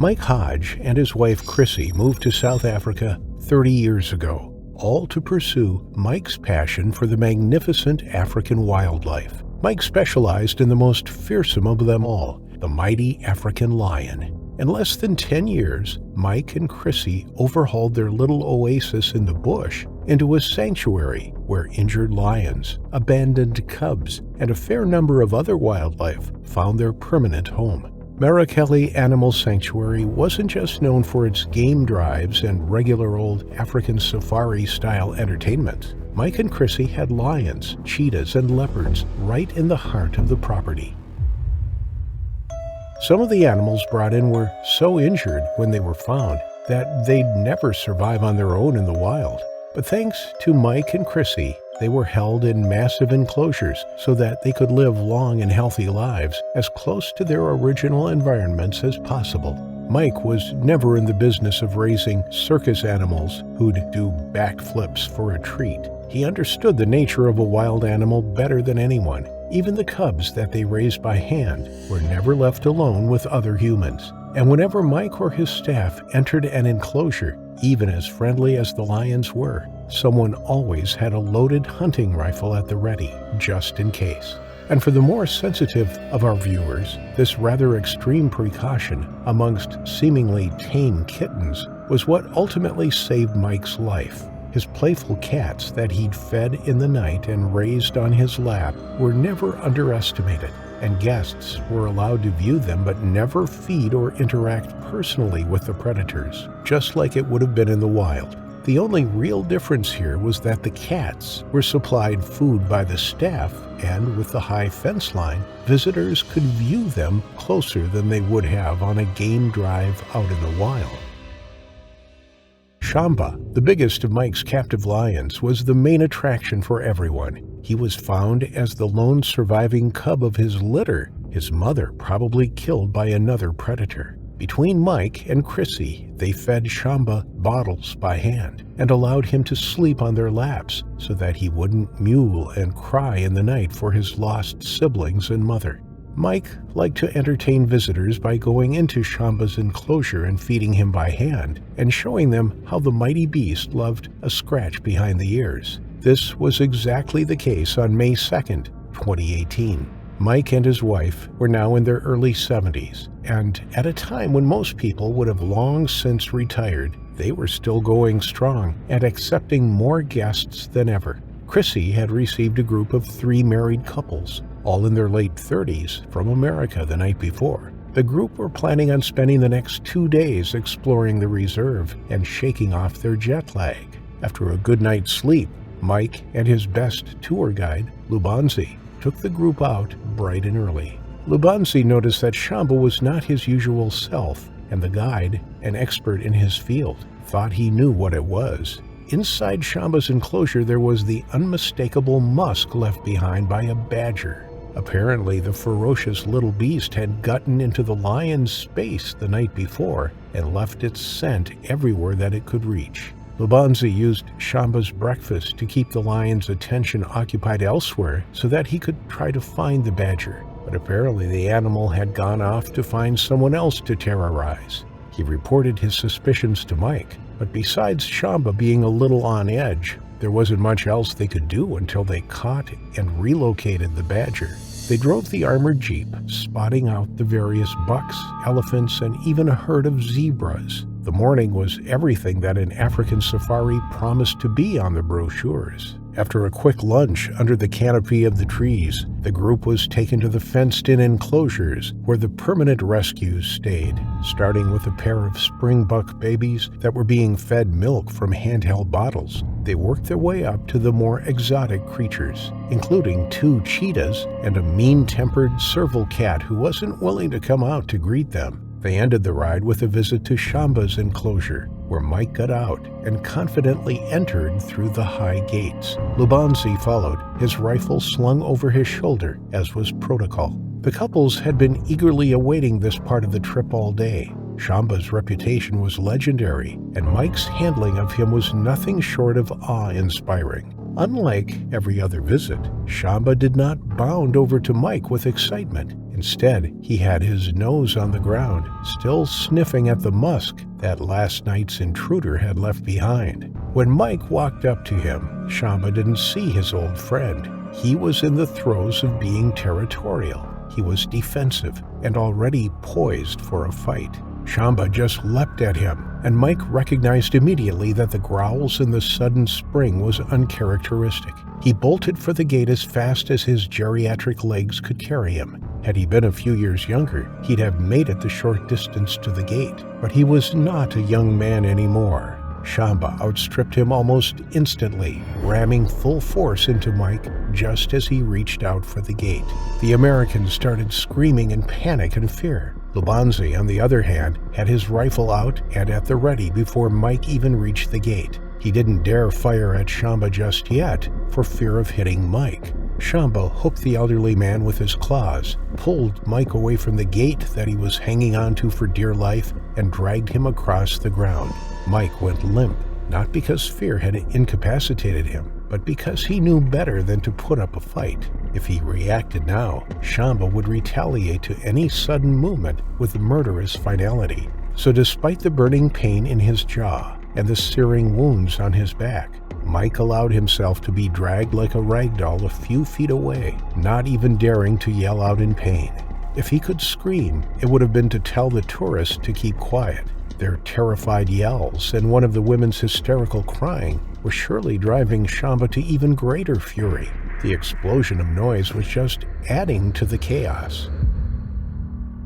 Mike Hodge and his wife Chrissy moved to South Africa 30 years ago, all to pursue Mike's passion for the magnificent African wildlife. Mike specialized in the most fearsome of them all, the mighty African lion. In less than 10 years, Mike and Chrissy overhauled their little oasis in the bush into a sanctuary where injured lions, abandoned cubs, and a fair number of other wildlife found their permanent home. Marakele Animal Sanctuary wasn't just known for its game drives and regular old African safari-style entertainment. Mike and Chrissy had lions, cheetahs, and leopards right in the heart of the property. Some of the animals brought in were so injured when they were found that they'd never survive on their own in the wild. But thanks to Mike and Chrissy, they were held in massive enclosures so that they could live long and healthy lives as close to their original environments as possible. Mike was never in the business of raising circus animals who'd do backflips for a treat. He understood the nature of a wild animal better than anyone. Even the cubs that they raised by hand were never left alone with other humans. And whenever Mike or his staff entered an enclosure, even as friendly as the lions were, someone always had a loaded hunting rifle at the ready, just in case. And for the more sensitive of our viewers, this rather extreme precaution amongst seemingly tame kittens was what ultimately saved Mike's life. His playful cats that he'd fed in the night and raised on his lap were never underestimated, and guests were allowed to view them but never feed or interact personally with the predators, just like it would have been in the wild. The only real difference here was that the cats were supplied food by the staff, and with the high fence line, visitors could view them closer than they would have on a game drive out in the wild. Shamba, the biggest of Mike's captive lions, was the main attraction for everyone. He was found as the lone surviving cub of his litter, his mother probably killed by another predator. Between Mike and Chrissy, they fed Shamba bottles by hand and allowed him to sleep on their laps so that he wouldn't mewl and cry in the night for his lost siblings and mother. Mike liked to entertain visitors by going into Shamba's enclosure and feeding him by hand, and showing them how the mighty beast loved a scratch behind the ears. This was exactly the case on May 2nd, 2018. Mike and his wife were now in their early 70s, and at a time when most people would have long since retired, they were still going strong and accepting more guests than ever. Chrissy had received a group of 3 married couples, all in their late 30s, from America the night before. The group were planning on spending the next 2 days exploring the reserve and shaking off their jet lag. After a good night's sleep, Mike and his best tour guide, Lubanzi, took the group out bright and early. Lubanzi noticed that Shamba was not his usual self, and the guide, an expert in his field, thought he knew what it was. Inside Shamba's enclosure there was the unmistakable musk left behind by a badger. Apparently, the ferocious little beast had gotten into the lion's space the night before and left its scent everywhere that it could reach. Lubanzi used Shamba's breakfast to keep the lion's attention occupied elsewhere so that he could try to find the badger. But apparently the animal had gone off to find someone else to terrorize. He reported his suspicions to Mike, but besides Shamba being a little on edge, there wasn't much else they could do until they caught and relocated the badger. They drove the armored jeep, spotting out the various bucks, elephants, and even a herd of zebras. The morning was everything that an African safari promised to be on the brochures. After a quick lunch under the canopy of the trees, the group was taken to the fenced-in enclosures where the permanent rescues stayed, starting with a pair of springbuck babies that were being fed milk from handheld bottles. They worked their way up to the more exotic creatures, including 2 cheetahs and a mean-tempered serval cat who wasn't willing to come out to greet them. They ended the ride with a visit to Shamba's enclosure, where Mike got out and confidently entered through the high gates. Lubanzi followed, his rifle slung over his shoulder, as was protocol. The couples had been eagerly awaiting this part of the trip all day. Shamba's reputation was legendary, and Mike's handling of him was nothing short of awe-inspiring. Unlike every other visit, Shamba did not bound over to Mike with excitement. Instead, he had his nose on the ground, still sniffing at the musk that last night's intruder had left behind. When Mike walked up to him, Shamba didn't see his old friend. He was in the throes of being territorial. He was defensive and already poised for a fight. Shamba just leapt at him, and Mike recognized immediately that the growls in the sudden spring was uncharacteristic. He bolted for the gate as fast as his geriatric legs could carry him. Had he been a few years younger, he'd have made it the short distance to the gate. But he was not a young man anymore. Shamba outstripped him almost instantly, ramming full force into Mike just as he reached out for the gate. The American started screaming in panic and fear. Lubanzi, on the other hand, had his rifle out and at the ready before Mike even reached the gate. He didn't dare fire at Shamba just yet, for fear of hitting Mike. Shamba hooked the elderly man with his claws, pulled Mike away from the gate that he was hanging onto for dear life, and dragged him across the ground. Mike went limp, not because fear had incapacitated him, but because he knew better than to put up a fight. If he reacted now, Shamba would retaliate to any sudden movement with murderous finality. So despite the burning pain in his jaw and the searing wounds on his back, Mike allowed himself to be dragged like a rag doll a few feet away, not even daring to yell out in pain. If he could scream, it would have been to tell the tourists to keep quiet. Their terrified yells and one of the women's hysterical crying were surely driving Shamba to even greater fury. The explosion of noise was just adding to the chaos.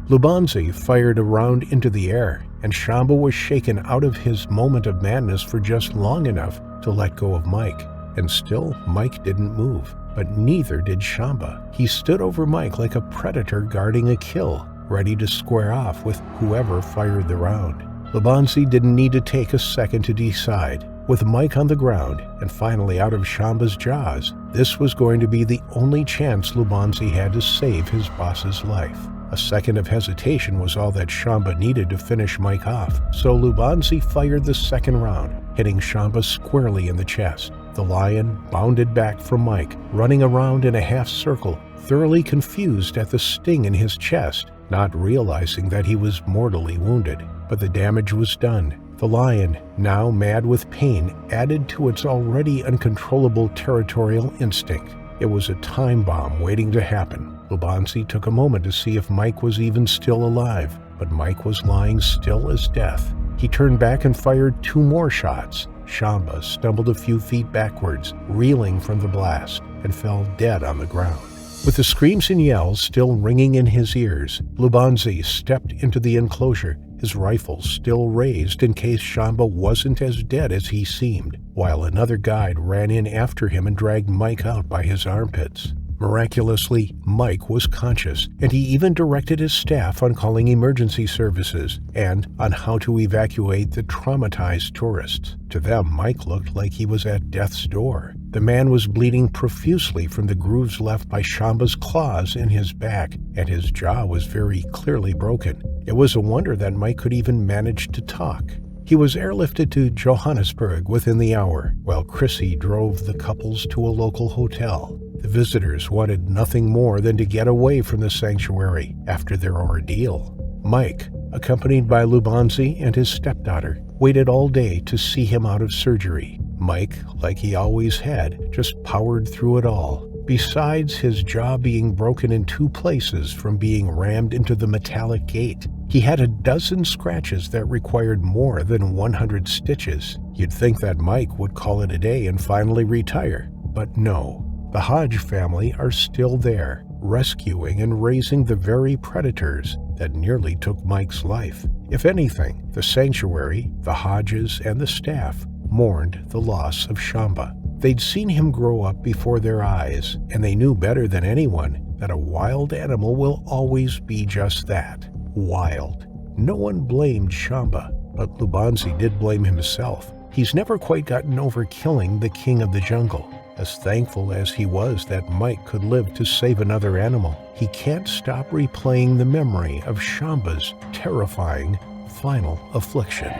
Lubanzi fired a round into the air, and Shamba was shaken out of his moment of madness for just long enough to let go of Mike. And still, Mike didn't move, but neither did Shamba. He stood over Mike like a predator guarding a kill, ready to square off with whoever fired the round. Lubanzi didn't need to take a second to decide. With Mike on the ground and finally out of Shamba's jaws, this was going to be the only chance Lubanzi had to save his boss's life. A second of hesitation was all that Shamba needed to finish Mike off, so Lubanzi fired the second round, hitting Shamba squarely in the chest. The lion bounded back from Mike, running around in a half circle, thoroughly confused at the sting in his chest, not realizing that he was mortally wounded. But the damage was done. The lion, now mad with pain, added to its already uncontrollable territorial instinct. It was a time bomb waiting to happen. Lubanzi took a moment to see if Mike was even still alive, but Mike was lying still as death. He turned back and fired 2 more shots. Shamba stumbled a few feet backwards, reeling from the blast, and fell dead on the ground. With the screams and yells still ringing in his ears, Lubanzi stepped into the enclosure, his rifle still raised in case Shamba wasn't as dead as he seemed, while another guide ran in after him and dragged Mike out by his armpits. Miraculously, Mike was conscious, and he even directed his staff on calling emergency services and on how to evacuate the traumatized tourists. To them, Mike looked like he was at death's door. The man was bleeding profusely from the grooves left by Shamba's claws in his back, and his jaw was very clearly broken. It was a wonder that Mike could even manage to talk. He was airlifted to Johannesburg within the hour, while Chrissy drove the couples to a local hotel. The visitors wanted nothing more than to get away from the sanctuary after their ordeal. Mike, accompanied by Lubanzi and his stepdaughter, waited all day to see him out of surgery. Mike, like he always had, just powered through it all. Besides his jaw being broken in 2 places from being rammed into the metallic gate, he had a dozen scratches that required more than 100 stitches. You'd think that Mike would call it a day and finally retire, but no. The Hodge family are still there, rescuing and raising the very predators that nearly took Mike's life. If anything, the sanctuary, the Hodges, and the staff mourned the loss of Shamba. They'd seen him grow up before their eyes, and they knew better than anyone that a wild animal will always be just that, wild. No one blamed Shamba, but Lubanzi did blame himself. He's never quite gotten over killing the king of the jungle. As thankful as he was that Mike could live to save another animal, he can't stop replaying the memory of Shamba's terrifying final affliction.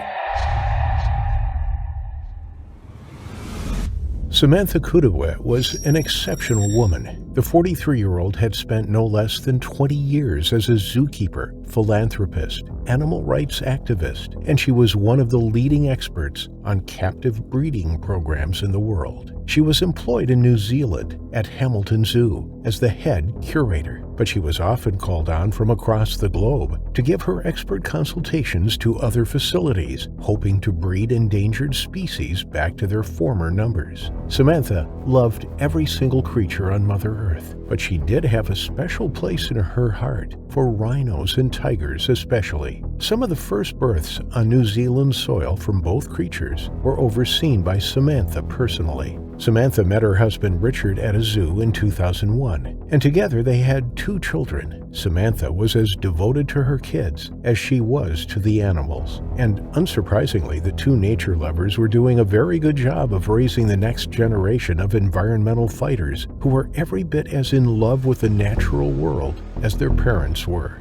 Samantha Kudeweh was an exceptional woman. The 43-year-old had spent no less than 20 years as a zookeeper, philanthropist, animal rights activist, and she was one of the leading experts on captive breeding programs in the world. She was employed in New Zealand at Hamilton Zoo as the head curator, but she was often called on from across the globe to give her expert consultations to other facilities, hoping to breed endangered species back to their former numbers. Samantha loved every single creature on Mother Earth, but she did have a special place in her heart for rhinos and tigers especially. Some of the first births on New Zealand soil from both creatures were overseen by Samantha personally. Samantha met her husband Richard at a zoo in 2001, and together they had 2 children. Samantha was as devoted to her kids as she was to the animals, and unsurprisingly, the 2 nature lovers were doing a very good job of raising the next generation of environmental fighters who were every bit as in love with the natural world as their parents were.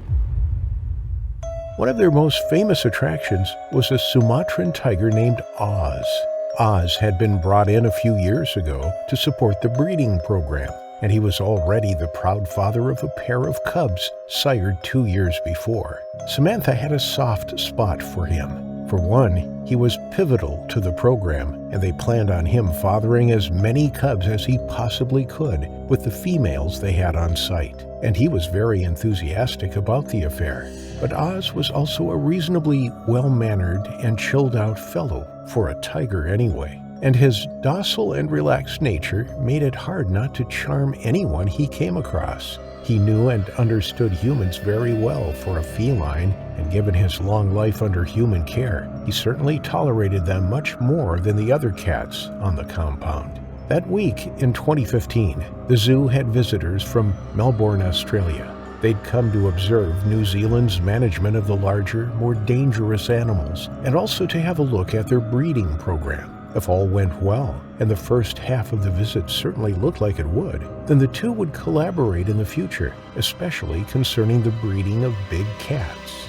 One of their most famous attractions was a Sumatran tiger named Oz. Oz had been brought in a few years ago to support the breeding program, and he was already the proud father of a pair of cubs sired 2 years before. Samantha had a soft spot for him. For one, he was pivotal to the program, and they planned on him fathering as many cubs as he possibly could with the females they had on site, and he was very enthusiastic about the affair. But Oz was also a reasonably well-mannered and chilled-out fellow, for a tiger anyway, and his docile and relaxed nature made it hard not to charm anyone he came across. He knew and understood humans very well for a feline, and given his long life under human care, he certainly tolerated them much more than the other cats on the compound. That week in 2015, the zoo had visitors from Melbourne, Australia. They'd come to observe New Zealand's management of the larger, more dangerous animals, and also to have a look at their breeding program. If all went well, and the first half of the visit certainly looked like it would, then the 2 would collaborate in the future, especially concerning the breeding of big cats.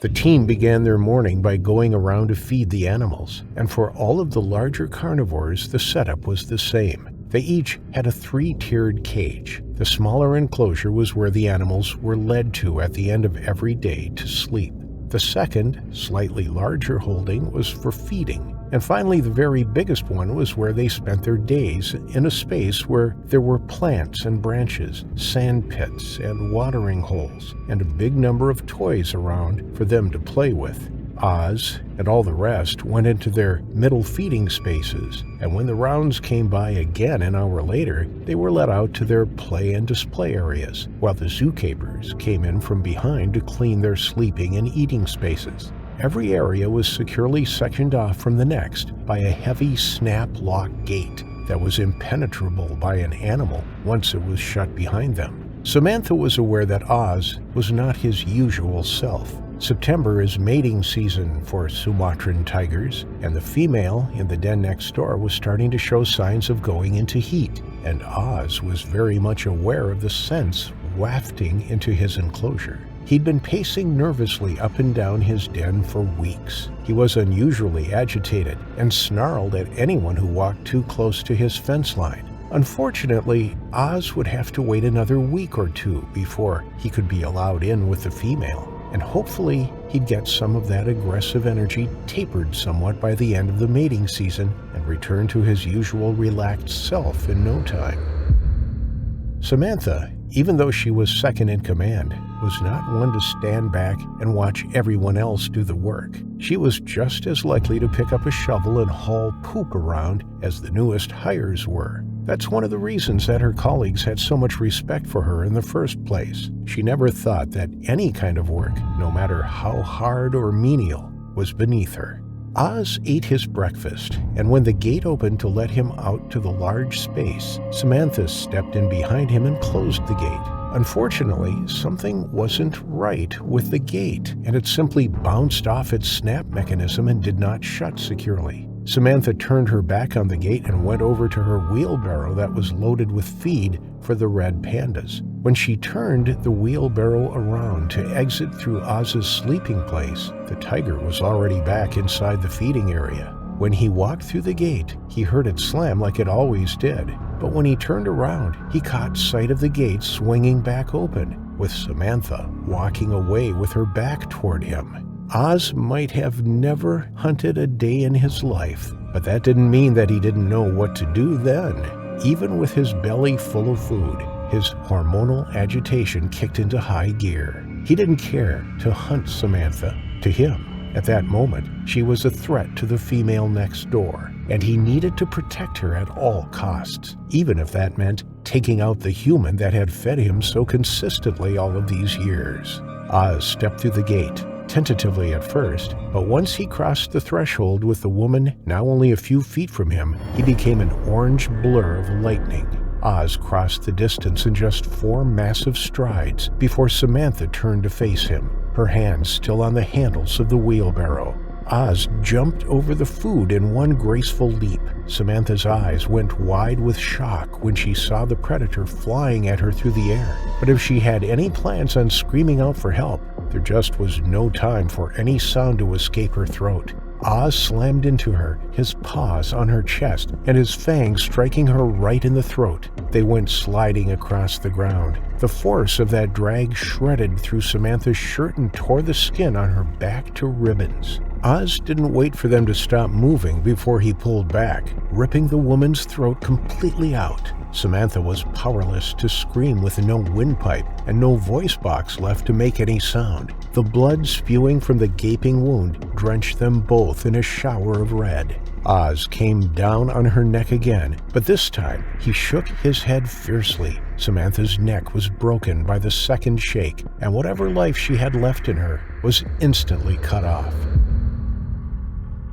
The team began their morning by going around to feed the animals, and for all of the larger carnivores, the setup was the same. They each had a 3-tiered cage. The smaller enclosure was where the animals were led to at the end of every day to sleep. The second, slightly larger holding was for feeding. And finally, the very biggest one was where they spent their days in a space where there were plants and branches, sand pits and watering holes, and a big number of toys around for them to play with. Oz and all the rest went into their middle feeding spaces, and when the rounds came by again an hour later, they were let out to their play and display areas, while the zookeepers came in from behind to clean their sleeping and eating spaces. Every area was securely sectioned off from the next by a heavy snap-lock gate that was impenetrable by an animal once it was shut behind them. Samantha was aware that Oz was not his usual self. September is mating season for Sumatran tigers, and the female in the den next door was starting to show signs of going into heat, and Oz was very much aware of the scents wafting into his enclosure. He'd been pacing nervously up and down his den for weeks. He was unusually agitated and snarled at anyone who walked too close to his fence line. Unfortunately, Oz would have to wait another week or 2 before he could be allowed in with the female, and hopefully he'd get some of that aggressive energy tapered somewhat by the end of the mating season and return to his usual relaxed self in no time. Samantha, even though she was second in command, was not one to stand back and watch everyone else do the work. She was just as likely to pick up a shovel and haul poop around as the newest hires were. That's one of the reasons that her colleagues had so much respect for her in the first place. She never thought that any kind of work, no matter how hard or menial, was beneath her. Oz ate his breakfast, and when the gate opened to let him out to the large space, Samantha stepped in behind him and closed the gate. Unfortunately, something wasn't right with the gate, and it simply bounced off its snap mechanism and did not shut securely. Samantha turned her back on the gate and went over to her wheelbarrow that was loaded with feed for the red pandas. When she turned the wheelbarrow around to exit through Oz's sleeping place, the tiger was already back inside the feeding area. When he walked through the gate, he heard it slam like it always did. But when he turned around, he caught sight of the gate swinging back open, with Samantha walking away with her back toward him. Oz might have never hunted a day in his life, but that didn't mean that he didn't know what to do then. Even with his belly full of food, his hormonal agitation kicked into high gear. He didn't care to hunt Samantha. To him, at that moment, she was a threat to the female next door, and he needed to protect her at all costs, even if that meant taking out the human that had fed him so consistently all of these years. Oz stepped through the gate, tentatively at first, but once he crossed the threshold with the woman now only a few feet from him, he became an orange blur of lightning. Oz crossed the distance in just 4 massive strides before Samantha turned to face him, her hands still on the handles of the wheelbarrow. Oz jumped over the food in one graceful leap. Samantha's eyes went wide with shock when she saw the predator flying at her through the air. But if she had any plans on screaming out for help, there just was no time for any sound to escape her throat. Oz slammed into her, his paws on her chest and his fangs striking her right in the throat. They went sliding across the ground. The force of that drag shredded through Samantha's shirt and tore the skin on her back to ribbons. Oz didn't wait for them to stop moving before he pulled back, ripping the woman's throat completely out. Samantha was powerless to scream with no windpipe and no voice box left to make any sound. The blood spewing from the gaping wound drenched them both in a shower of red. Oz came down on her neck again, but this time he shook his head fiercely. Samantha's neck was broken by the second shake, and whatever life she had left in her was instantly cut off.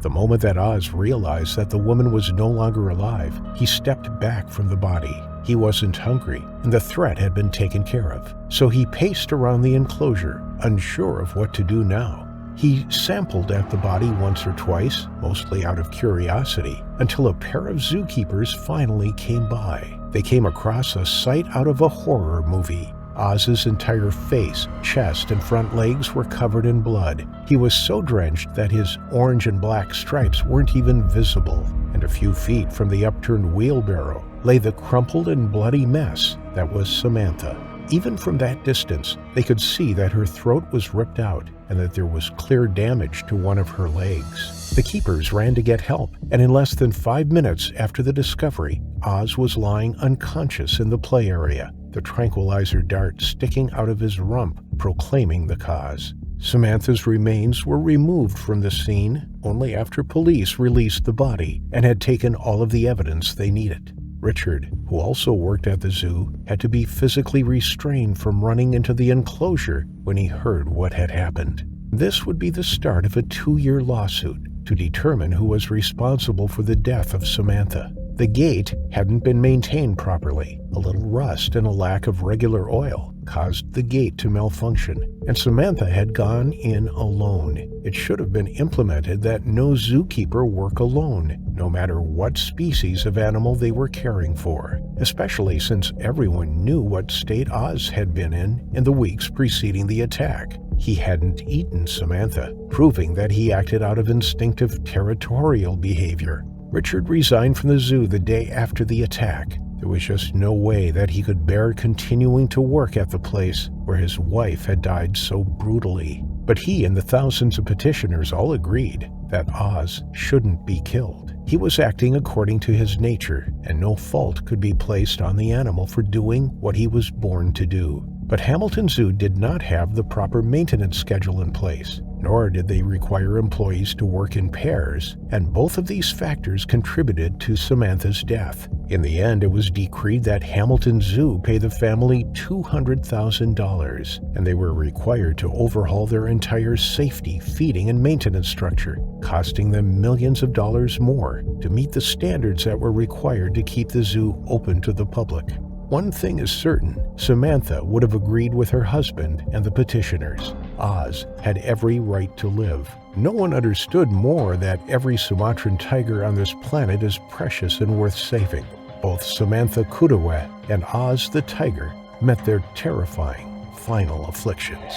The moment that Oz realized that the woman was no longer alive, he stepped back from the body. He wasn't hungry, and the threat had been taken care of, so he paced around the enclosure, unsure of what to do now. He sampled at the body once or twice, mostly out of curiosity, until a pair of zookeepers finally came by. They came across a sight out of a horror movie. Oz's entire face, chest, and front legs were covered in blood. He was so drenched that his orange and black stripes weren't even visible, and a few feet from the upturned wheelbarrow lay the crumpled and bloody mess that was Samantha. Even from that distance, they could see that her throat was ripped out and that there was clear damage to one of her legs. The keepers ran to get help, and in less than 5 minutes after the discovery, Oz was lying unconscious in the play area, the tranquilizer dart sticking out of his rump, proclaiming the cause. Samantha's remains were removed from the scene only after police released the body and had taken all of the evidence they needed. Richard, who also worked at the zoo, had to be physically restrained from running into the enclosure when he heard what had happened. This would be the start of a 2-year lawsuit to determine who was responsible for the death of Samantha. The gate hadn't been maintained properly. A little rust and a lack of regular oil caused the gate to malfunction, and Samantha had gone in alone. It should have been implemented that no zookeeper work alone, no matter what species of animal they were caring for, especially since everyone knew what state Oz had been in the weeks preceding the attack. He hadn't eaten Samantha, proving that he acted out of instinctive territorial behavior. Richard resigned from the zoo the day after the attack. There was just no way that he could bear continuing to work at the place where his wife had died so brutally. But he and the thousands of petitioners all agreed that Oz shouldn't be killed. He was acting according to his nature, and no fault could be placed on the animal for doing what he was born to do. But Hamilton Zoo did not have the proper maintenance schedule in place, nor did they require employees to work in pairs, and both of these factors contributed to Samantha's death. In the end, it was decreed that Hamilton Zoo pay the family $200,000, and they were required to overhaul their entire safety, feeding, and maintenance structure, costing them millions of dollars more to meet the standards that were required to keep the zoo open to the public. One thing is certain, Samantha would have agreed with her husband and the petitioners. Oz had every right to live. No one understood more that every Sumatran tiger on this planet is precious and worth saving. Both Samantha Kudeweh and Oz the tiger met their terrifying final afflictions.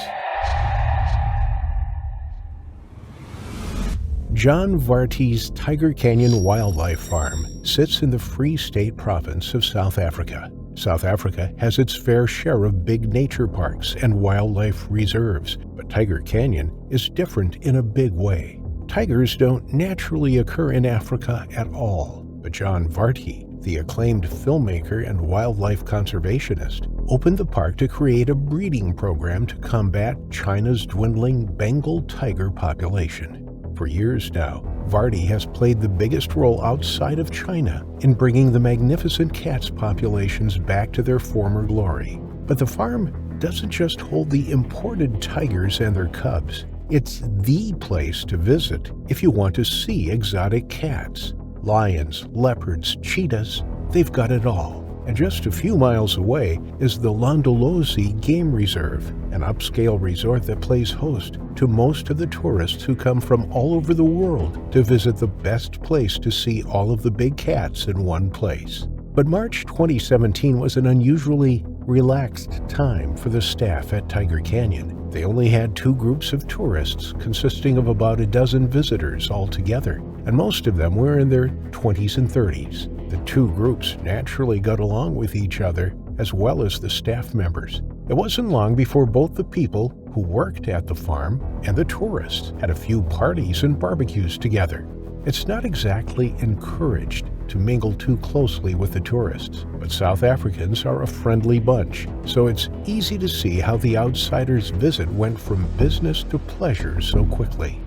John Varty's Tiger Canyon Wildlife Farm sits in the Free State province of South Africa. South Africa has its fair share of big nature parks and wildlife reserves, but Tiger Canyon is different in a big way. Tigers don't naturally occur in Africa at all, but John Varty, the acclaimed filmmaker and wildlife conservationist, opened the park to create a breeding program to combat China's dwindling Bengal tiger population. For years now, Varty has played the biggest role outside of China in bringing the magnificent cats populations back to their former glory. But the farm doesn't just hold the imported tigers and their cubs. It's the place to visit if you want to see exotic cats. Lions, leopards, cheetahs, they've got it all. And just a few miles away is the Londolozi Game Reserve, an upscale resort that plays host to most of the tourists who come from all over the world to visit the best place to see all of the big cats in one place. But March 2017 was an unusually relaxed time for the staff at Tiger Canyon. They only had 2 groups of tourists consisting of about a dozen visitors altogether, and most of them were in their 20s and 30s. The 2 groups naturally got along with each other as well as the staff members. It wasn't long before both the people who worked at the farm and the tourists had a few parties and barbecues together. It's not exactly encouraged to mingle too closely with the tourists, but South Africans are a friendly bunch, so it's easy to see how the outsiders' visit went from business to pleasure so quickly.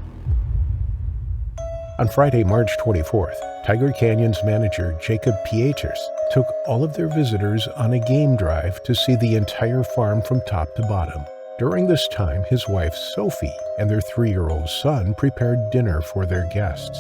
On Friday, March 24th, Tiger Canyon's manager, Jacob Peterse, took all of their visitors on a game drive to see the entire farm from top to bottom. During this time, his wife, Sophie, and their 3-year-old son prepared dinner for their guests.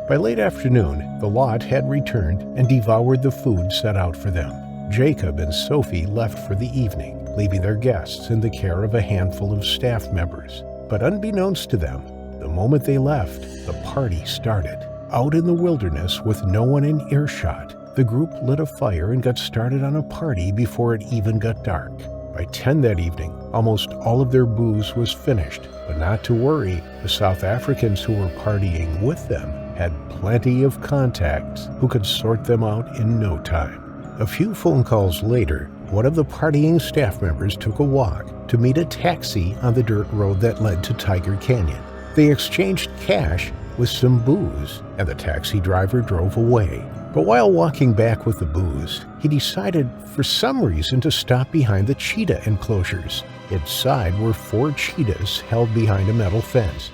By late afternoon, the lot had returned and devoured the food set out for them. Jacob and Sophie left for the evening, leaving their guests in the care of a handful of staff members. But unbeknownst to them, the moment they left, the party started. Out in the wilderness with no one in earshot, the group lit a fire and got started on a party before it even got dark. By 10 that evening, almost all of their booze was finished, but not to worry, the South Africans who were partying with them had plenty of contacts who could sort them out in no time. A few phone calls later, one of the partying staff members took a walk to meet a taxi on the dirt road that led to Tiger Canyon. They exchanged cash with some booze, and the taxi driver drove away. But while walking back with the booze, he decided for some reason to stop behind the cheetah enclosures. Inside were 4 cheetahs held behind a metal fence.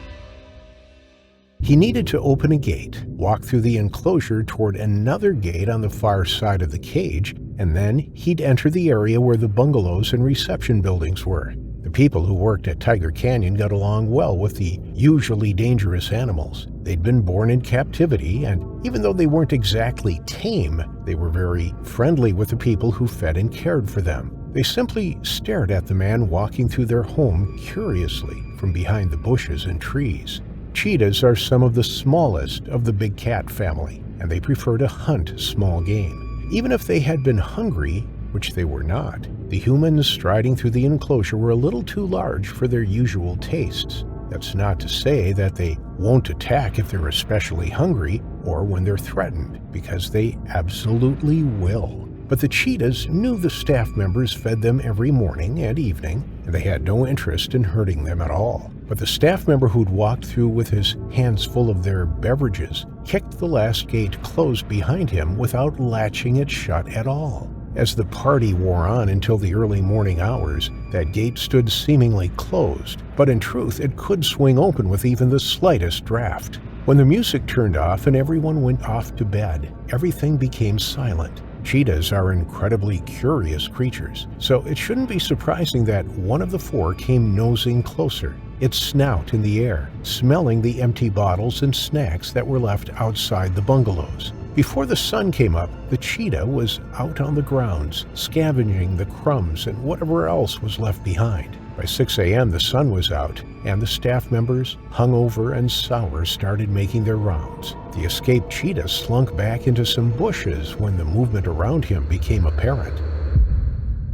He needed to open a gate, walk through the enclosure toward another gate on the far side of the cage, and then he'd enter the area where the bungalows and reception buildings were. The people who worked at Tiger Canyon got along well with the usually dangerous animals. They'd been born in captivity, and even though they weren't exactly tame, they were very friendly with the people who fed and cared for them. They simply stared at the man walking through their home curiously from behind the bushes and trees. Cheetahs are some of the smallest of the big cat family, and they prefer to hunt small game. Even if they had been hungry, which they were not, the humans striding through the enclosure were a little too large for their usual tastes. That's not to say that they won't attack if they're especially hungry or when they're threatened, because they absolutely will. But the cheetahs knew the staff members fed them every morning and evening, and they had no interest in hurting them at all. But the staff member who'd walked through with his hands full of their beverages kicked the last gate closed behind him without latching it shut at all. As the party wore on until the early morning hours, that gate stood seemingly closed, but in truth it could swing open with even the slightest draft. When the music turned off and everyone went off to bed, everything became silent. Cheetahs are incredibly curious creatures, so it shouldn't be surprising that one of the 4 came nosing closer, its snout in the air, smelling the empty bottles and snacks that were left outside the bungalows. Before the sun came up, the cheetah was out on the grounds, scavenging the crumbs and whatever else was left behind. By 6 a.m. the sun was out, and the staff members, hungover and sour, started making their rounds. The escaped cheetah slunk back into some bushes when the movement around him became apparent.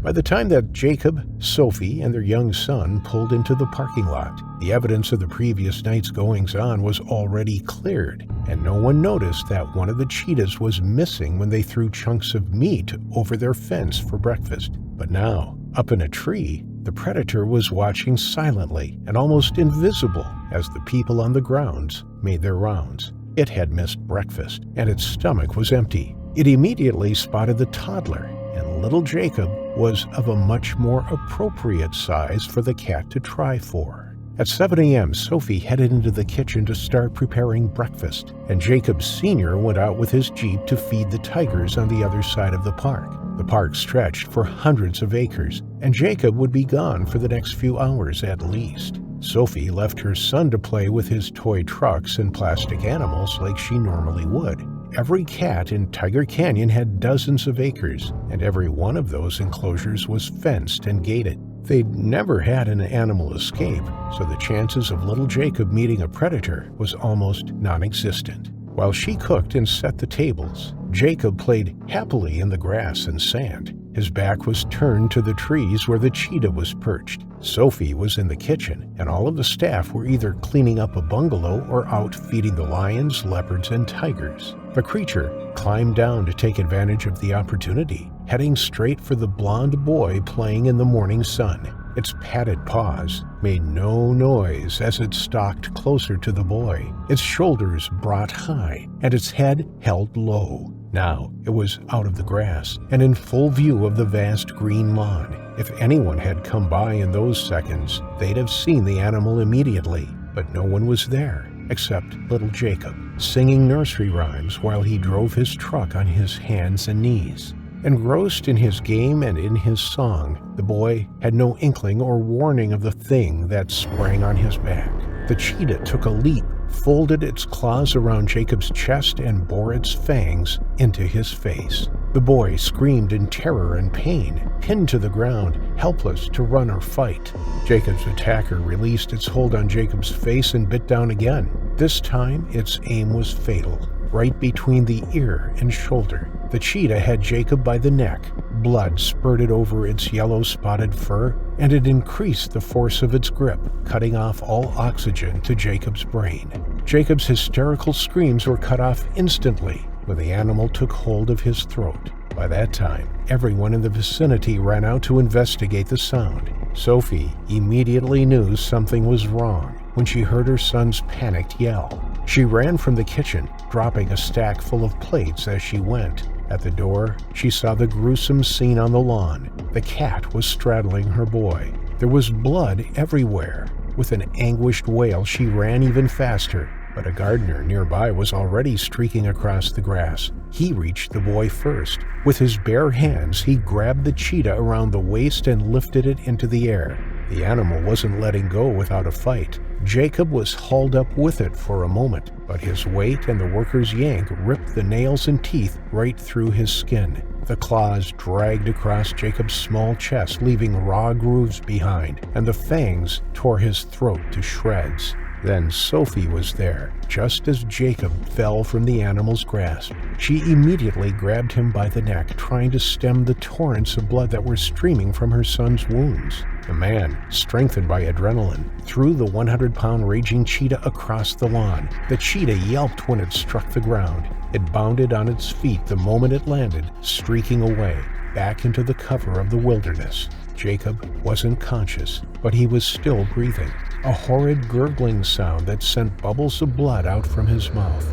By the time that Jacob, Sophie, and their young son pulled into the parking lot, the evidence of the previous night's goings-on was already cleared, and no one noticed that one of the cheetahs was missing when they threw chunks of meat over their fence for breakfast. But now, up in a tree, the predator was watching silently and almost invisible as the people on the grounds made their rounds. It had missed breakfast, and its stomach was empty. It immediately spotted the toddler, and little Jacob was of a much more appropriate size for the cat to try for. At 7 a.m., Sophie headed into the kitchen to start preparing breakfast, and Jacob Sr. went out with his Jeep to feed the tigers on the other side of the park. The park stretched for hundreds of acres, and Jacob would be gone for the next few hours at least. Sophie left her son to play with his toy trucks and plastic animals like she normally would. Every cat in Tiger Canyon had dozens of acres, and every one of those enclosures was fenced and gated. They'd never had an animal escape, so the chances of little Jacob meeting a predator was almost non-existent. While she cooked and set the tables, Jacob played happily in the grass and sand. His back was turned to the trees where the cheetah was perched. Sophie was in the kitchen, and all of the staff were either cleaning up a bungalow or out feeding the lions, leopards, and tigers. The creature climbed down to take advantage of the opportunity, heading straight for the blond boy playing in the morning sun. Its padded paws made no noise as it stalked closer to the boy, its shoulders brought high and its head held low. Now it was out of the grass and in full view of the vast green lawn. If anyone had come by in those seconds, they'd have seen the animal immediately, but no one was there except little Jacob, singing nursery rhymes while he drove his truck on his hands and knees. Engrossed in his game and in his song, the boy had no inkling or warning of the thing that sprang on his back. The cheetah took a leap, folded its claws around Jacob's chest, and bore its fangs into his face. The boy screamed in terror and pain, pinned to the ground, helpless to run or fight. Jacob's attacker released its hold on Jacob's face and bit down again. This time, its aim was fatal, right between the ear and shoulder. The cheetah had Jacob by the neck. Blood spurted over its yellow-spotted fur, and it increased the force of its grip, cutting off all oxygen to Jacob's brain. Jacob's hysterical screams were cut off instantly when the animal took hold of his throat. By that time, everyone in the vicinity ran out to investigate the sound. Sophie immediately knew something was wrong when she heard her son's panicked yell. She ran from the kitchen, dropping a stack full of plates as she went. At the door, she saw the gruesome scene on the lawn. The cat was straddling her boy. There was blood everywhere. With an anguished wail, she ran even faster, but a gardener nearby was already streaking across the grass. He reached the boy first. With his bare hands, he grabbed the cheetah around the waist and lifted it into the air. The animal wasn't letting go without a fight. Jacob was hauled up with it for a moment, but his weight and the worker's yank ripped the nails and teeth right through his skin. The claws dragged across Jacob's small chest, leaving raw grooves behind, and the fangs tore his throat to shreds. Then Sophie was there, just as Jacob fell from the animal's grasp. She immediately grabbed him by the neck, trying to stem the torrents of blood that were streaming from her son's wounds. The man, strengthened by adrenaline, threw the 100-pound raging cheetah across the lawn. The cheetah yelped when it struck the ground. It bounded on its feet the moment it landed, streaking away, back into the cover of the wilderness. Jacob wasn't conscious, but he was still breathing, a horrid gurgling sound that sent bubbles of blood out from his mouth.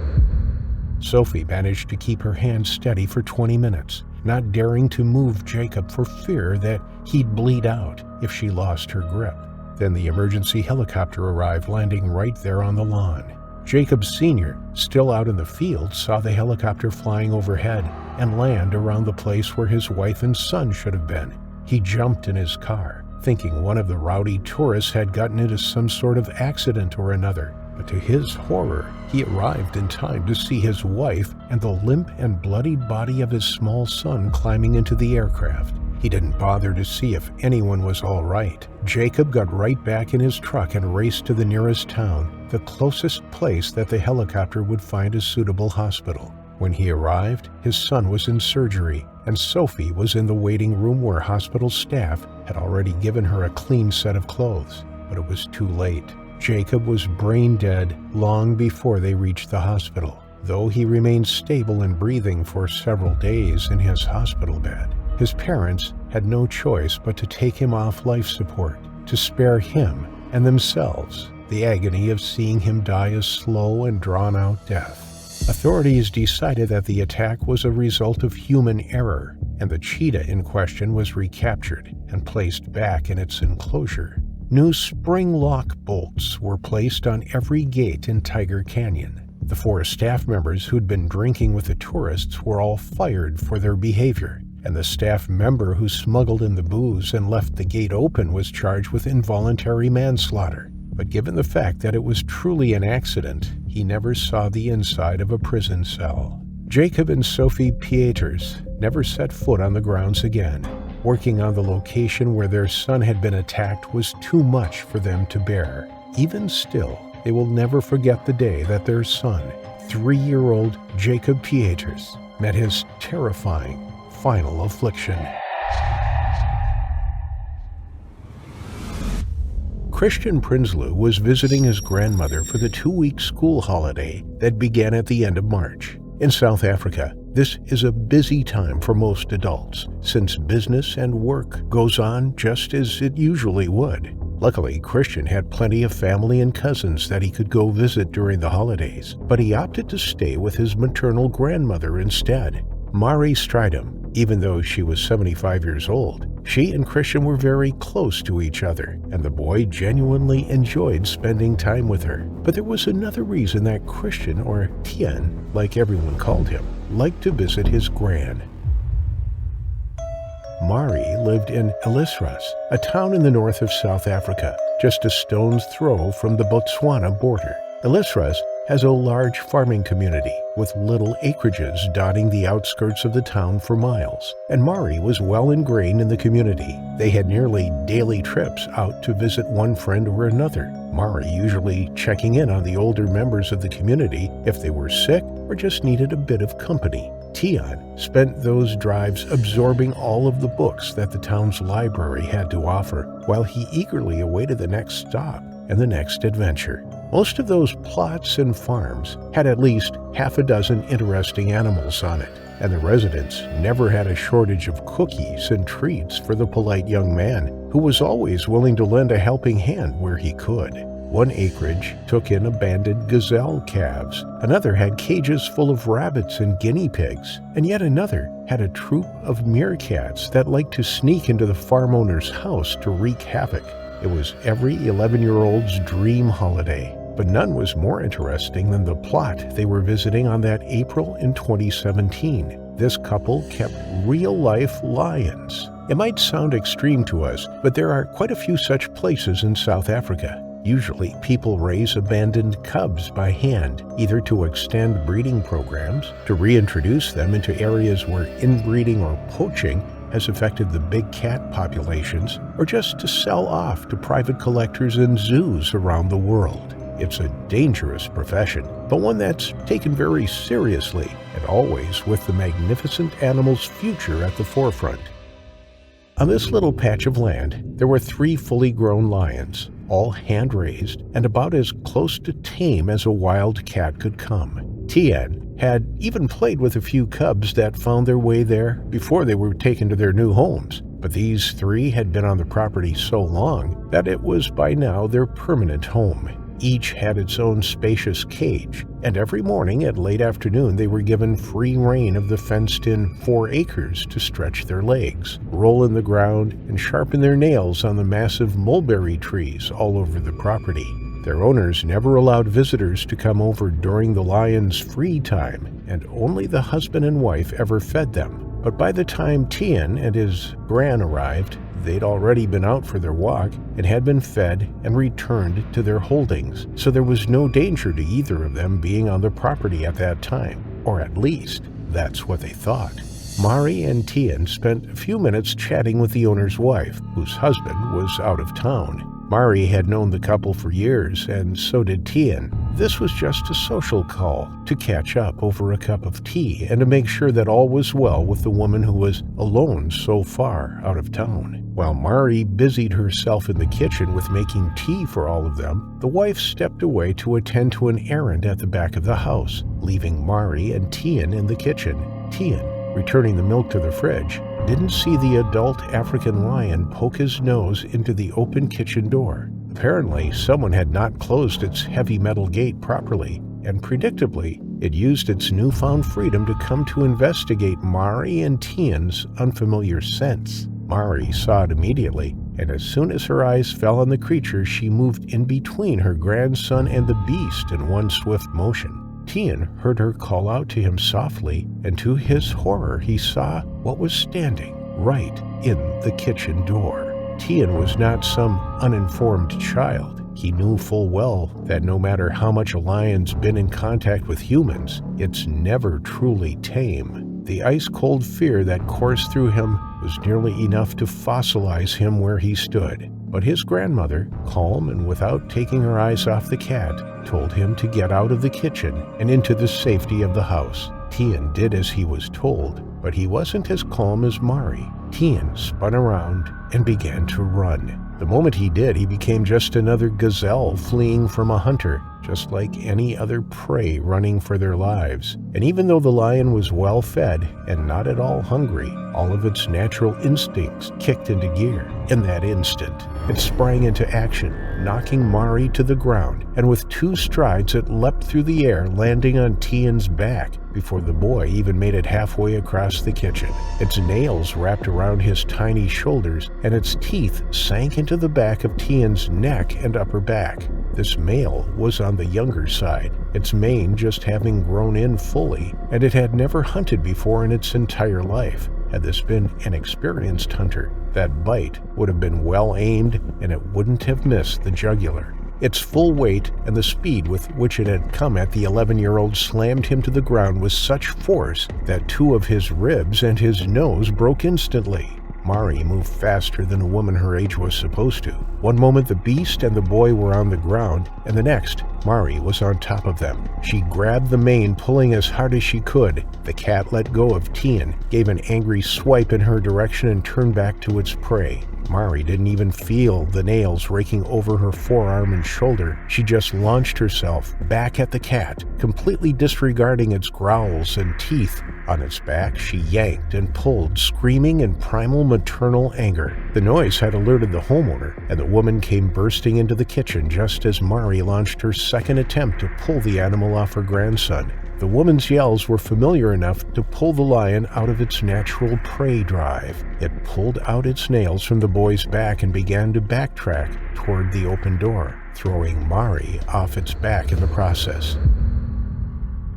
Sophie managed to keep her hands steady for 20 minutes, not daring to move Jacob for fear that he'd bleed out if she lost her grip. Then the emergency helicopter arrived, landing right there on the lawn. Jacob Sr., still out in the field, saw the helicopter flying overhead and land around the place where his wife and son should have been. He jumped in his car, thinking one of the rowdy tourists had gotten into some sort of accident or another. But to his horror, he arrived in time to see his wife and the limp and bloodied body of his small son climbing into the aircraft. He didn't bother to see if anyone was all right. Jacob got right back in his truck and raced to the nearest town, the closest place that the helicopter would find a suitable hospital. When he arrived, his son was in surgery, and Sophie was in the waiting room where hospital staff had already given her a clean set of clothes. But it was too late. Jacob was brain dead long before they reached the hospital, though he remained stable and breathing for several days in his hospital bed. His parents had no choice but to take him off life support, to spare him and themselves the agony of seeing him die a slow and drawn-out death. Authorities decided that the attack was a result of human error, and the cheetah in question was recaptured and placed back in its enclosure. New spring lock bolts were placed on every gate in Tiger Canyon. The 4 staff members who'd been drinking with the tourists were all fired for their behavior, and the staff member who smuggled in the booze and left the gate open was charged with involuntary manslaughter. But given the fact that it was truly an accident, he never saw the inside of a prison cell. Jacob and Sophie Peterse never set foot on the grounds again. Working on the location where their son had been attacked was too much for them to bear. Even still, they will never forget the day that their son, 3-year-old Jacob Peterse, met his terrifying final affliction. Kristian Prinsloo was visiting his grandmother for the 2-week school holiday that began at the end of March. In South Africa, this is a busy time for most adults, since business and work goes on just as it usually would. Luckily, Kristian had plenty of family and cousins that he could go visit during the holidays, but he opted to stay with his maternal grandmother instead. Mari Stridham, even though she was 75 years old, she and Kristian were very close to each other, and the boy genuinely enjoyed spending time with her. But there was another reason that Kristian, or Tien, like everyone called him, liked to visit his gran. Mari lived in Elisras, a town in the north of South Africa, just a stone's throw from the Botswana border. Elisras has a large farming community with little acreages dotting the outskirts of the town for miles, and Mari was well ingrained in the community. They had nearly daily trips out to visit one friend or another, Mari usually checking in on the older members of the community if they were sick or just needed a bit of company. Tien spent those drives absorbing all of the books that the town's library had to offer, while he eagerly awaited the next stop and the next adventure. Most of those plots and farms had at least half a dozen interesting animals on it, and the residents never had a shortage of cookies and treats for the polite young man who was always willing to lend a helping hand where he could. One acreage took in abandoned gazelle calves, another had cages full of rabbits and guinea pigs, and yet another had a troop of meerkats that liked to sneak into the farm owner's house to wreak havoc. It was every 11-year-old's dream holiday, but none was more interesting than the plot they were visiting on that April in 2017. This couple kept real-life lions. It might sound extreme to us, but there are quite a few such places in South Africa. Usually, people raise abandoned cubs by hand, either to extend breeding programs, to reintroduce them into areas where inbreeding or poaching has affected the big cat populations, or just to sell off to private collectors and zoos around the world. It's a dangerous profession, but one that's taken very seriously, and always with the magnificent animal's future at the forefront. On this little patch of land, there were 3 fully grown lions, all hand-raised and about as close to tame as a wild cat could come. Tien had even played with a few cubs that found their way there before they were taken to their new homes, but these 3 had been on the property so long that it was by now their permanent home. Each had its own spacious cage, and every morning at late afternoon they were given free rein of the fenced-in 4 acres to stretch their legs, roll in the ground, and sharpen their nails on the massive mulberry trees all over the property. Their owners never allowed visitors to come over during the lions' free time, and only the husband and wife ever fed them. But by the time Tien and his gran arrived, they'd already been out for their walk and had been fed and returned to their holdings, so there was no danger to either of them being on the property at that time, or at least that's what they thought. Mari and Tien spent a few minutes chatting with the owner's wife, whose husband was out of town. Mari had known the couple for years, and so did Tien. This was just a social call to catch up over a cup of tea and to make sure that all was well with the woman who was alone so far out of town. While Mari busied herself in the kitchen with making tea for all of them, the wife stepped away to attend to an errand at the back of the house, leaving Mari and Tian in the kitchen. Tian, returning the milk to the fridge, didn't see the adult African lion poke his nose into the open kitchen door. Apparently, someone had not closed its heavy metal gate properly, and predictably, it used its newfound freedom to come to investigate Mari and Tian's unfamiliar scents. Mari saw it immediately, and as soon as her eyes fell on the creature, she moved in between her grandson and the beast in one swift motion. Tian heard her call out to him softly, and to his horror he saw what was standing right in the kitchen door. Tian was not some uninformed child. He knew full well that no matter how much a lion's been in contact with humans, it's never truly tame. The ice-cold fear that coursed through him was nearly enough to fossilize him where he stood. But his grandmother, calm and without taking her eyes off the cat, told him to get out of the kitchen and into the safety of the house. Tian did as he was told, but he wasn't as calm as Mari. Tian spun around and began to run. The moment he did, he became just another gazelle fleeing from a hunter, just like any other prey running for their lives. And even though the lion was well fed and not at all hungry, all of its natural instincts kicked into gear. In that instant, it sprang into action, knocking Mari to the ground, and with 2 strides it leapt through the air, landing on Tian's back before the boy even made it halfway across the kitchen. Its nails wrapped around his tiny shoulders, and its teeth sank into the back of Tian's neck and upper back. This male was on the younger side, its mane just having grown in fully, and it had never hunted before in its entire life. Had this been an experienced hunter, that bite would have been well aimed and it wouldn't have missed the jugular. Its full weight and the speed with which it had come at the 11-year-old slammed him to the ground with such force that 2 of his ribs and his nose broke instantly. Mari moved faster than a woman her age was supposed to. One moment the beast and the boy were on the ground, and the next, Mari was on top of them. She grabbed the mane, pulling as hard as she could. The cat let go of Tian, gave an angry swipe in her direction, and turned back to its prey. Mari didn't even feel the nails raking over her forearm and shoulder. She just launched herself back at the cat, completely disregarding its growls and teeth. On its back, she yanked and pulled, screaming in primal maternal anger. The noise had alerted the homeowner, and the woman came bursting into the kitchen just as Mari launched her second attempt to pull the animal off her grandson. The woman's yells were familiar enough to pull the lion out of its natural prey drive. It pulled out its nails from the boy's back and began to backtrack toward the open door, throwing Mari off its back in the process.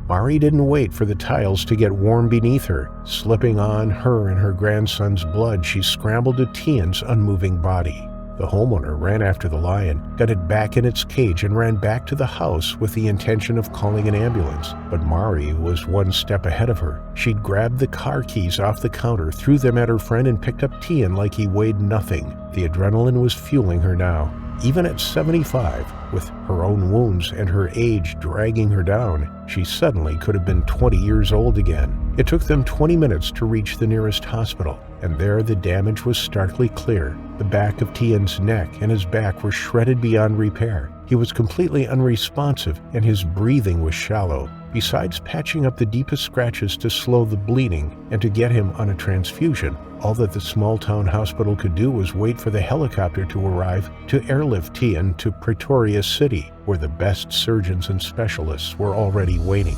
Mari didn't wait for the tiles to get warm beneath her. Slipping on her and her grandson's blood, she scrambled to Tian's unmoving body. The homeowner ran after the lion, got it back in its cage, and ran back to the house with the intention of calling an ambulance. But Mari was one step ahead of her. She'd grabbed the car keys off the counter, threw them at her friend, and picked up Tian like he weighed nothing. The adrenaline was fueling her now. Even at 75, with her own wounds and her age dragging her down, she suddenly could have been 20 years old again. It took them 20 minutes to reach the nearest hospital, and there the damage was starkly clear. The back of Tian's neck and his back were shredded beyond repair. He was completely unresponsive, and his breathing was shallow. Besides patching up the deepest scratches to slow the bleeding and to get him on a transfusion, all that the small-town hospital could do was wait for the helicopter to arrive to airlift Tian to Pretoria City, where the best surgeons and specialists were already waiting.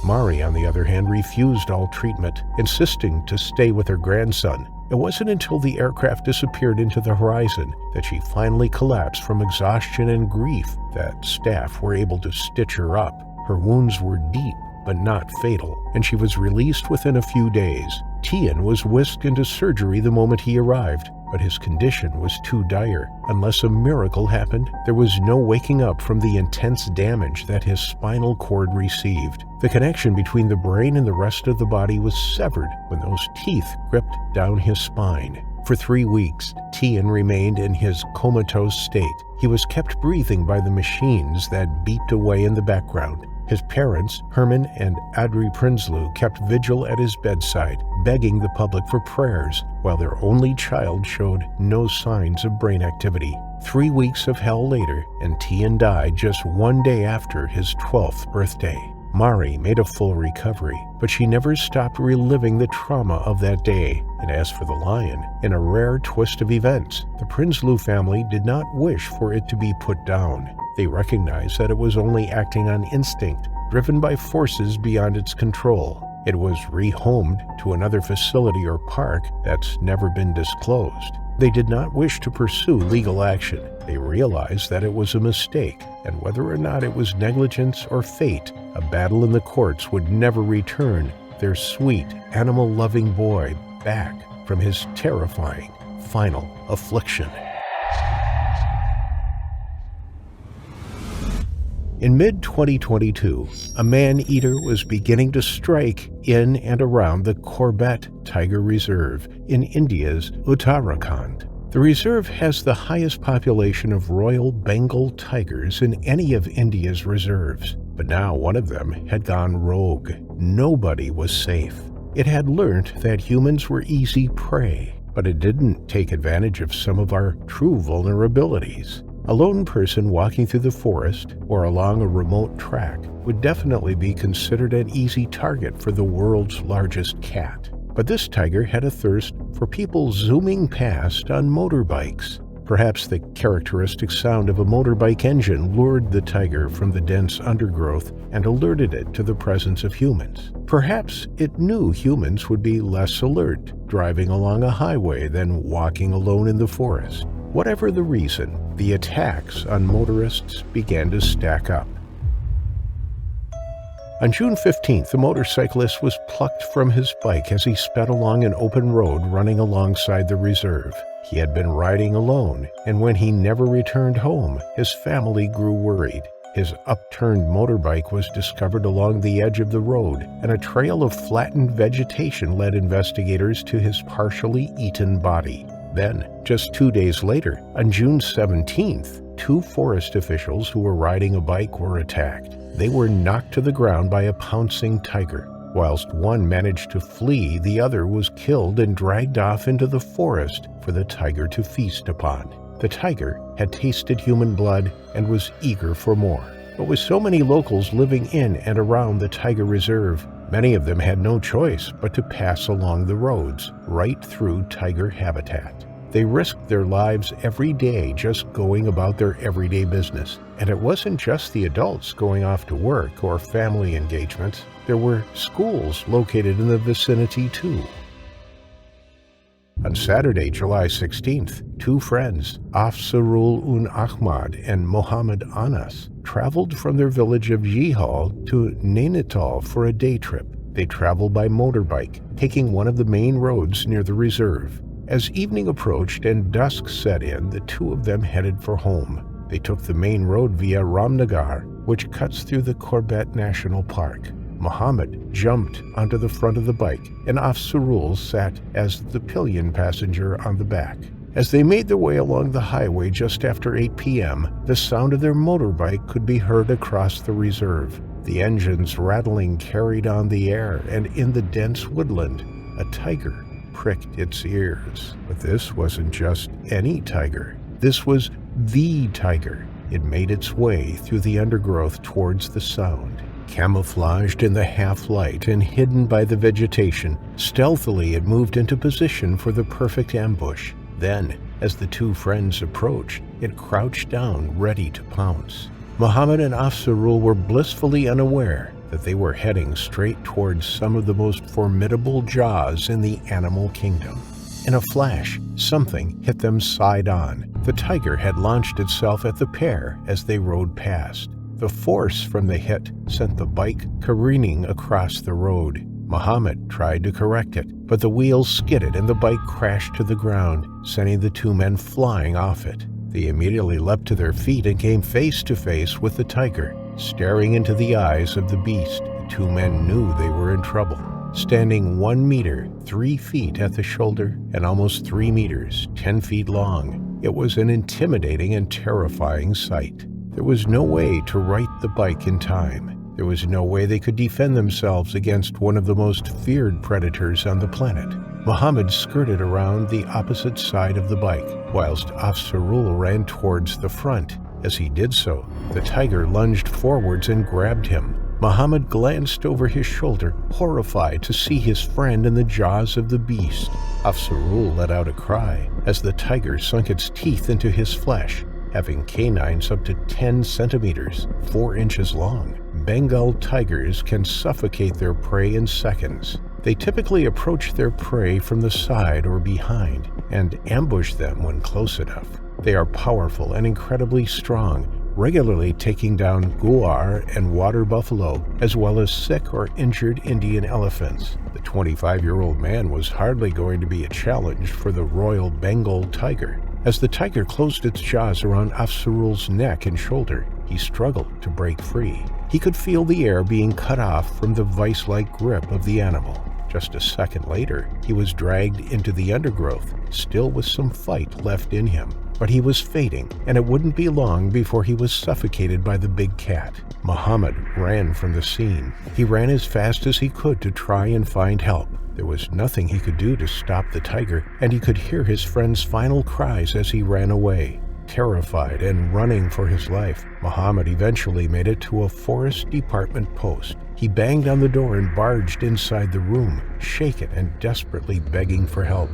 Mari, on the other hand, refused all treatment, insisting to stay with her grandson. It wasn't until the aircraft disappeared into the horizon that she finally collapsed from exhaustion and grief that staff were able to stitch her up. Her wounds were deep, but not fatal, and she was released within a few days. Tian was whisked into surgery the moment he arrived, but his condition was too dire. Unless a miracle happened, there was no waking up from the intense damage that his spinal cord received. The connection between the brain and the rest of the body was severed when those teeth gripped down his spine. For 3 weeks, Tian remained in his comatose state. He was kept breathing by the machines that beeped away in the background. His parents, Herman and Adri Prinsloo, kept vigil at his bedside, begging the public for prayers, while their only child showed no signs of brain activity. 3 weeks of hell later, and Tian died just 1 day after his 12th birthday. Mari made a full recovery, but she never stopped reliving the trauma of that day. And as for the lion, in a rare twist of events, the Prinsloo family did not wish for it to be put down. They recognized that it was only acting on instinct, driven by forces beyond its control. It was rehomed to another facility or park that's never been disclosed. They did not wish to pursue legal action. They realized that it was a mistake, and whether or not it was negligence or fate, a battle in the courts would never return their sweet, animal-loving boy back from his terrifying final affliction. In mid-2022, a man-eater was beginning to strike in and around the Corbett Tiger Reserve in India's Uttarakhand. The reserve has the highest population of Royal Bengal tigers in any of India's reserves, but now one of them had gone rogue. Nobody was safe. It had learned that humans were easy prey, but it didn't take advantage of some of our true vulnerabilities. A lone person walking through the forest or along a remote track would definitely be considered an easy target for the world's largest cat. But this tiger had a thirst for people zooming past on motorbikes. Perhaps the characteristic sound of a motorbike engine lured the tiger from the dense undergrowth and alerted it to the presence of humans. Perhaps it knew humans would be less alert driving along a highway than walking alone in the forest. Whatever the reason, the attacks on motorists began to stack up. On June 15th, a motorcyclist was plucked from his bike as he sped along an open road running alongside the reserve. He had been riding alone, and when he never returned home, his family grew worried. His upturned motorbike was discovered along the edge of the road, and a trail of flattened vegetation led investigators to his partially eaten body. Then, just 2 days later, on June 17th, 2 forest officials who were riding a bike were attacked. They were knocked to the ground by a pouncing tiger. Whilst one managed to flee, the other was killed and dragged off into the forest for the tiger to feast upon. The tiger had tasted human blood and was eager for more. But with so many locals living in and around the tiger reserve, many of them had no choice but to pass along the roads, right through tiger habitat. They risked their lives every day just going about their everyday business. And it wasn't just the adults going off to work or family engagements. There were schools located in the vicinity too. On Saturday, July 16th, 2 friends, Afzarul Un Ahmad and Mohammed Anas, traveled from their village of Jihal to Nainital for a day trip. They traveled by motorbike, taking one of the main roads near the reserve. As evening approached and dusk set in, the 2 of them headed for home. They took the main road via Ramnagar, which cuts through the Corbett National Park. Mohammed jumped onto the front of the bike, and Afzarul sat as the pillion passenger on the back. As they made their way along the highway just after 8 p.m., the sound of their motorbike could be heard across the reserve. The engine's rattling carried on the air, and in the dense woodland, a tiger pricked its ears. But this wasn't just any tiger. This was the tiger. It made its way through the undergrowth towards the sound. Camouflaged in the half-light and hidden by the vegetation, stealthily it moved into position for the perfect ambush. Then, as the 2 friends approached, it crouched down, ready to pounce. Mohammed and Afzarul were blissfully unaware that they were heading straight towards some of the most formidable jaws in the animal kingdom. In a flash, something hit them side on. The tiger had launched itself at the pair as they rode past. The force from the hit sent the bike careening across the road. Mohammed tried to correct it, but the wheels skidded and the bike crashed to the ground, sending the 2 men flying off it. They immediately leapt to their feet and came face to face with the tiger. Staring into the eyes of the beast, the 2 men knew they were in trouble. standing 1 meter, 3 feet at the shoulder, and almost 3 meters, 10 feet long. It was an intimidating and terrifying sight. There was no way to right the bike in time. There was no way they could defend themselves against one of the most feared predators on the planet. Muhammad skirted around the opposite side of the bike, whilst Afzarul ran towards the front. As he did so, the tiger lunged forwards and grabbed him. Muhammad glanced over his shoulder, horrified to see his friend in the jaws of the beast. Afzarul let out a cry as the tiger sunk its teeth into his flesh, having canines up to 10 centimeters, 4 inches long. Bengal tigers can suffocate their prey in seconds. They typically approach their prey from the side or behind and ambush them when close enough. They are powerful and incredibly strong, regularly taking down guar and water buffalo, as well as sick or injured Indian elephants. The 25-year-old man was hardly going to be a challenge for the Royal Bengal tiger. As the tiger closed its jaws around Afzarul's neck and shoulder, he struggled to break free. He could feel the air being cut off from the vice-like grip of the animal. Just a second later, he was dragged into the undergrowth, still with some fight left in him. But he was fading, and it wouldn't be long before he was suffocated by the big cat. Muhammad ran from the scene. He ran as fast as he could to try and find help. There was nothing he could do to stop the tiger, and he could hear his friend's final cries as he ran away. Terrified and running for his life, Muhammad eventually made it to a forest department post. He banged on the door and barged inside the room, shaken and desperately begging for help.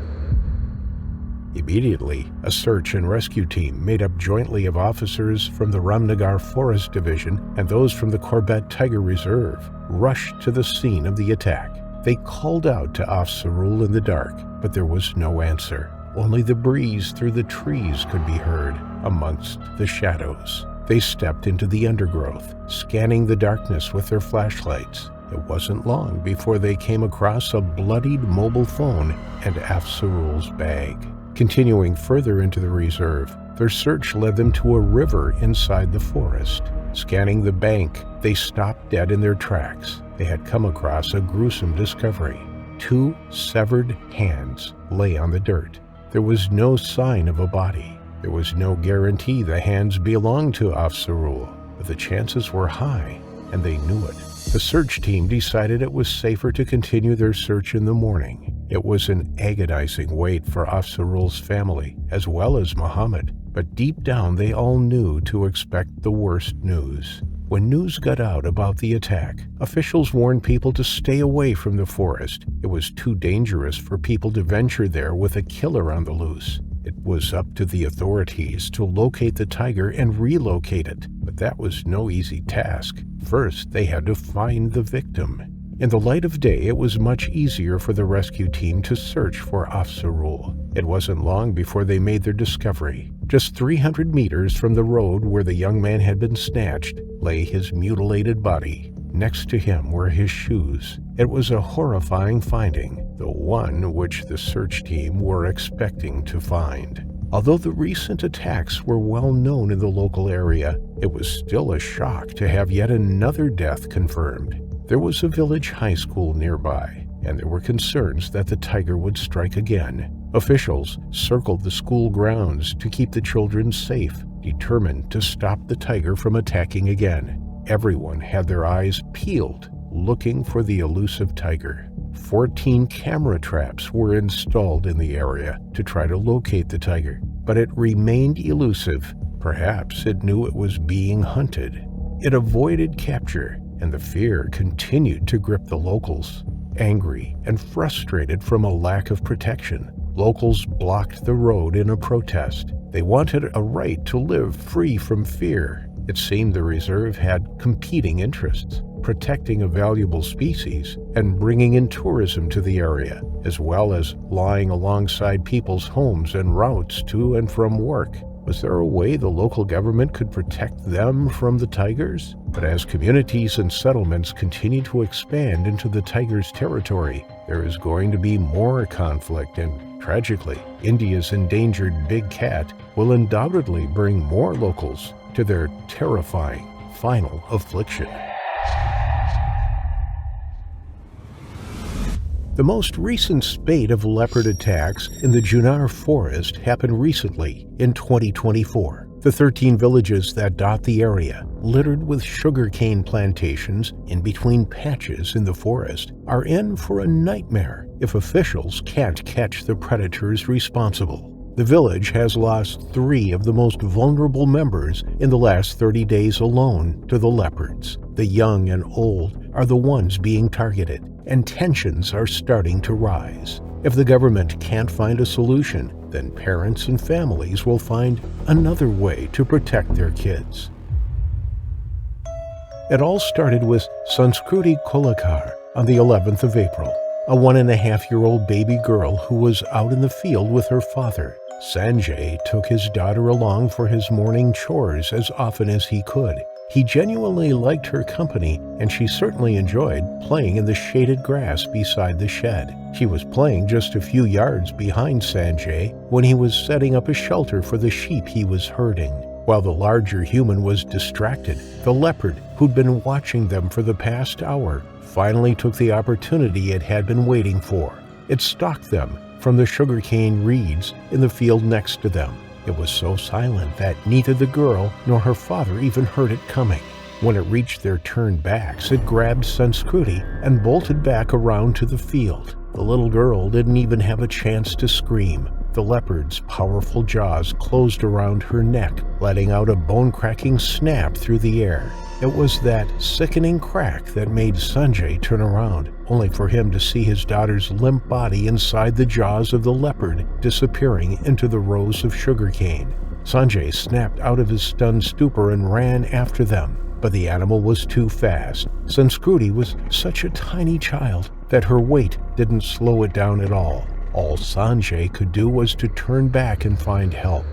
Immediately, a search and rescue team made up jointly of officers from the Ramnagar Forest Division and those from the Corbett Tiger Reserve rushed to the scene of the attack. They called out to Afzarul in the dark, but there was no answer. Only the breeze through the trees could be heard amongst the shadows. They stepped into the undergrowth, scanning the darkness with their flashlights. It wasn't long before they came across a bloodied mobile phone and Afzarul's bag. Continuing further into the reserve, their search led them to a river inside the forest. Scanning the bank, they stopped dead in their tracks. They had come across a gruesome discovery. 2 severed hands lay on the dirt. There was no sign of a body. There was no guarantee the hands belonged to Afzarul, but the chances were high, and they knew it. The search team decided it was safer to continue their search in the morning. It was an agonizing wait for Afzarul's family, as well as Muhammad, but deep down they all knew to expect the worst news. When news got out about the attack, officials warned people to stay away from the forest. It was too dangerous for people to venture there with a killer on the loose. It was up to the authorities to locate the tiger and relocate it, but that was no easy task. First, they had to find the victim. In the light of day, it was much easier for the rescue team to search for Afzarul. It wasn't long before they made their discovery. Just 300 meters from the road where the young man had been snatched lay his mutilated body. Next to him were his shoes. It was a horrifying finding, the one which the search team were expecting to find. Although the recent attacks were well known in the local area, it was still a shock to have yet another death confirmed. There was a village high school nearby, and there were concerns that the tiger would strike again. Officials circled the school grounds to keep the children safe, determined to stop the tiger from attacking again. Everyone had their eyes peeled, looking for the elusive tiger. 14 camera traps were installed in the area to try to locate the tiger, but it remained elusive. Perhaps it knew it was being hunted. It avoided capture, and the fear continued to grip the locals. Angry and frustrated from a lack of protection, locals blocked the road in a protest. They wanted a right to live free from fear. It seemed the reserve had competing interests, protecting a valuable species and bringing in tourism to the area, as well as lying alongside people's homes and routes to and from work. Was there a way the local government could protect them from the tigers? But as communities and settlements continue to expand into the tiger's territory, there is going to be more conflict, and tragically, India's endangered big cat will undoubtedly bring more locals to their terrifying final affliction. The most recent spate of leopard attacks in the Junar forest happened recently in 2024. The 13 villages that dot the area, littered with sugarcane plantations in between patches in the forest, are in for a nightmare if officials can't catch the predators responsible. The village has lost 3 of the most vulnerable members in the last 30 days alone to the leopards. The young and old are the ones being targeted, and tensions are starting to rise. If the government can't find a solution, then parents and families will find another way to protect their kids. It all started with Sanskruti Kolakar on the 11th of April, a 1.5-year-old baby girl who was out in the field with her father. Sanjay took his daughter along for his morning chores as often as he could. He genuinely liked her company, and she certainly enjoyed playing in the shaded grass beside the shed. She was playing just a few yards behind Sanjay when he was setting up a shelter for the sheep he was herding. While the larger human was distracted, the leopard, who'd been watching them for the past hour, finally took the opportunity it had been waiting for. It stalked them from the sugarcane reeds in the field next to them. It was so silent that neither the girl nor her father even heard it coming. When it reached their turned backs, it grabbed Sanskruti and bolted back around to the field. The little girl didn't even have a chance to scream. The leopard's powerful jaws closed around her neck, letting out a bone-cracking snap through the air. It was that sickening crack that made Sanjay turn around, only for him to see his daughter's limp body inside the jaws of the leopard disappearing into the rows of sugarcane. Sanjay snapped out of his stunned stupor and ran after them, but the animal was too fast. Sanskruti was such a tiny child that her weight didn't slow it down at all. All Sanjay could do was to turn back and find help.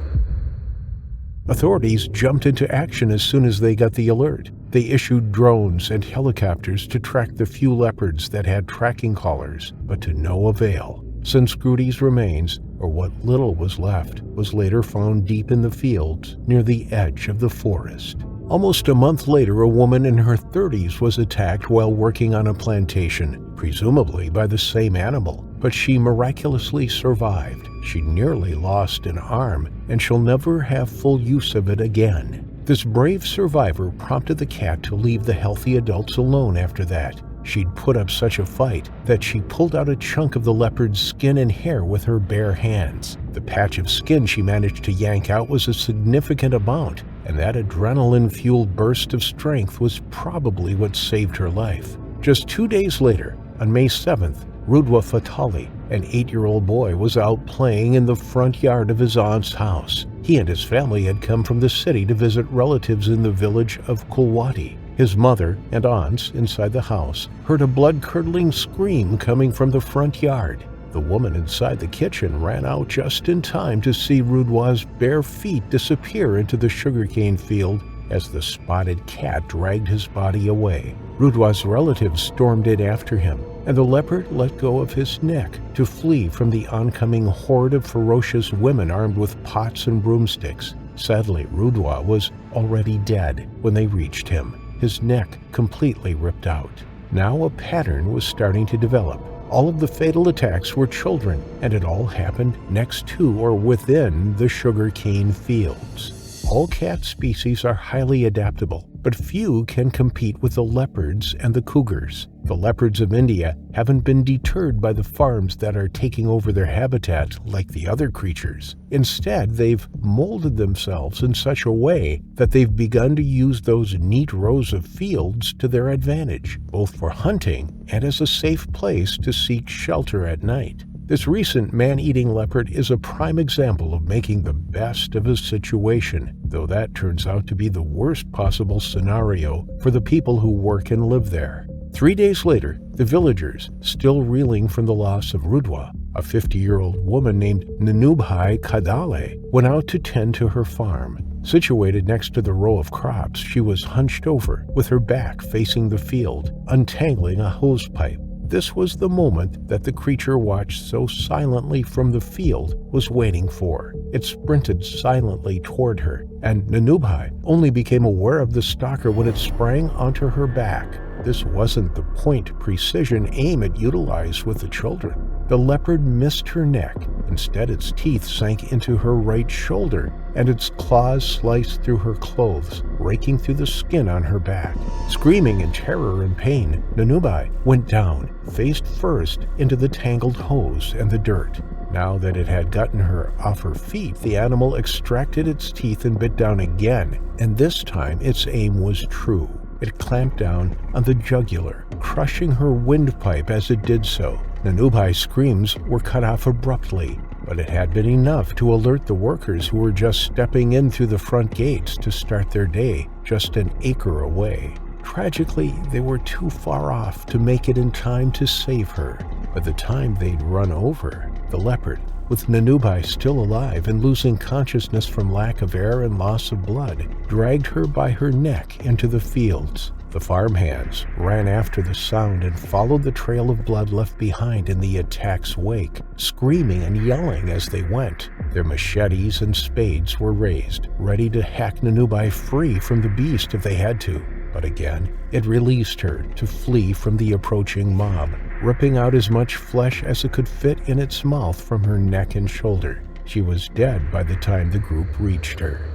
Authorities jumped into action as soon as they got the alert. They issued drones and helicopters to track the few leopards that had tracking collars, but to no avail. Sanskruti's remains, or what little was left, was later found deep in the fields near the edge of the forest. Almost a month later, a woman in her 30s was attacked while working on a plantation, presumably by the same animal, but she miraculously survived. She nearly lost an arm, and she'll never have full use of it again. This brave survivor prompted the cat to leave the healthy adults alone after that. She'd put up such a fight that she pulled out a chunk of the leopard's skin and hair with her bare hands. The patch of skin she managed to yank out was a significant amount, and that adrenaline-fueled burst of strength was probably what saved her life. Just 2 days later, on May 7th, Rudwa Fatali, an 8-year-old boy, was out playing in the front yard of his aunt's house. He and his family had come from the city to visit relatives in the village of Kulwati. His mother and aunts inside the house heard a blood-curdling scream coming from the front yard. The woman inside the kitchen ran out just in time to see Rudwa's bare feet disappear into the sugarcane field as the spotted cat dragged his body away. Rudwa's relatives stormed in after him, and the leopard let go of his neck to flee from the oncoming horde of ferocious women armed with pots and broomsticks. Sadly, Rudwa was already dead when they reached him, his neck completely ripped out. Now a pattern was starting to develop. All of the fatal attacks were children, and it all happened next to or within the sugarcane fields. All cat species are highly adaptable, but few can compete with the leopards and the cougars. The leopards of India haven't been deterred by the farms that are taking over their habitat like the other creatures. Instead, they've molded themselves in such a way that they've begun to use those neat rows of fields to their advantage, both for hunting and as a safe place to seek shelter at night. This recent man-eating leopard is a prime example of making the best of a situation, though that turns out to be the worst possible scenario for the people who work and live there. 3 days later, the villagers, still reeling from the loss of Rudwa, a 50-year-old woman named Nanubhai Kadale, went out to tend to her farm. Situated next to the row of crops, she was hunched over, with her back facing the field, untangling a hose pipe. This was the moment that the creature watched so silently from the field was waiting for. It sprinted silently toward her, and Nanubhai only became aware of the stalker when it sprang onto her back. this wasn't the point precision aim it utilized with the children. The leopard missed her neck. Instead, its teeth sank into her right shoulder, and its claws sliced through her clothes, raking through the skin on her back. Screaming in terror and pain, Kudeweh went down, face first, into the tangled hose and the dirt. Now that it had gotten her off her feet, the animal extracted its teeth and bit down again, and this time its aim was true. It clamped down on the jugular, crushing her windpipe as it did so. Kudeweh's screams were cut off abruptly, but it had been enough to alert the workers who were just stepping in through the front gates to start their day just an acre away. Tragically, they were too far off to make it in time to save her. By the time they'd run over, the leopard, with Kudeweh still alive and losing consciousness from lack of air and loss of blood, dragged her by her neck into the fields. The farmhands ran after the sound and followed the trail of blood left behind in the attack's wake, screaming and yelling as they went. Their machetes and spades were raised, ready to hack Kudeweh free from the beast if they had to. But again, it released her to flee from the approaching mob, ripping out as much flesh as it could fit in its mouth from her neck and shoulder. She was dead by the time the group reached her.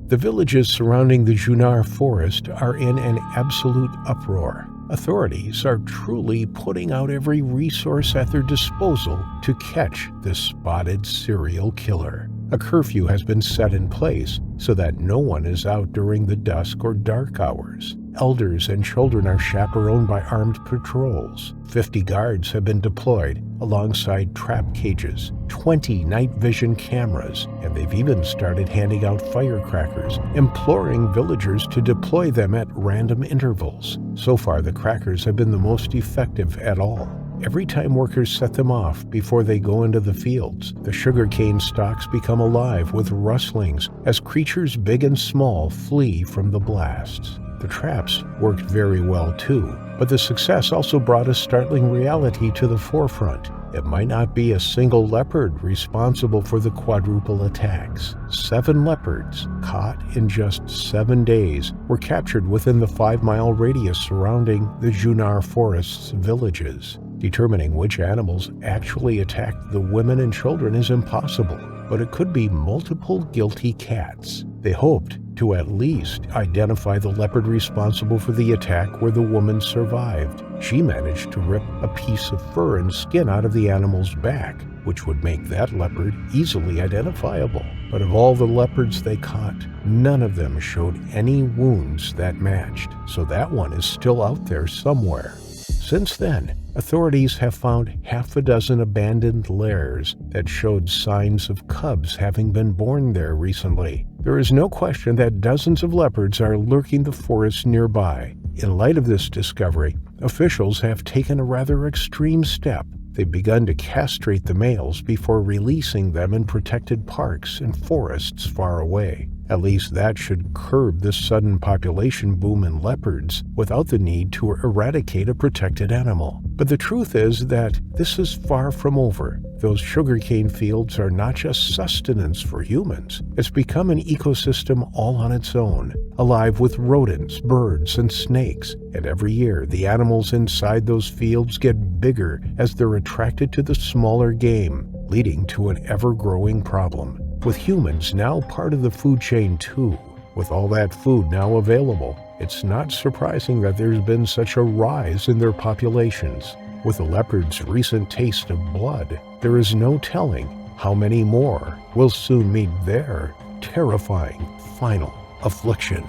The villages surrounding the Junar forest are in an absolute uproar. Authorities are truly putting out every resource at their disposal to catch this spotted serial killer. A curfew has been set in place so that no one is out during the dusk or dark hours. Elders and children are chaperoned by armed patrols. 50 guards have been deployed alongside trap cages, 20 night vision cameras, and they've even started handing out firecrackers, imploring villagers to deploy them at random intervals. So far, the crackers have been the most effective at all. Every time workers set them off before they go into the fields, the sugarcane stalks become alive with rustlings as creatures big and small flee from the blasts. The traps worked very well too, but the success also brought a startling reality to the forefront. It might not be a single leopard responsible for the quadruple attacks. 7 leopards, caught in just 7 days, were captured within the 5-mile radius surrounding the Junar forest's villages. Determining which animals actually attacked the women and children is impossible, but it could be multiple guilty cats. They hoped to at least identify the leopard responsible for the attack where the woman survived. She managed to rip a piece of fur and skin out of the animal's back, which would make that leopard easily identifiable. But of all the leopards they caught, none of them showed any wounds that matched, so that one is still out there somewhere. Since then, authorities have found half a dozen abandoned lairs that showed signs of cubs having been born there recently. There is no question that dozens of leopards are lurking the forest nearby. In light of this discovery, officials have taken a rather extreme step. They've begun to castrate the males before releasing them in protected parks and forests far away. At least that should curb the sudden population boom in leopards without the need to eradicate a protected animal. But the truth is that this is far from over. Those sugarcane fields are not just sustenance for humans. It's become an ecosystem all on its own, alive with rodents, birds, and snakes. And every year, the animals inside those fields get bigger as they're attracted to the smaller game, leading to an ever-growing problem. With humans now part of the food chain too, with all that food now available, it's not surprising that there's been such a rise in their populations. With the leopard's recent taste of blood, there is no telling how many more will soon meet their terrifying final affliction.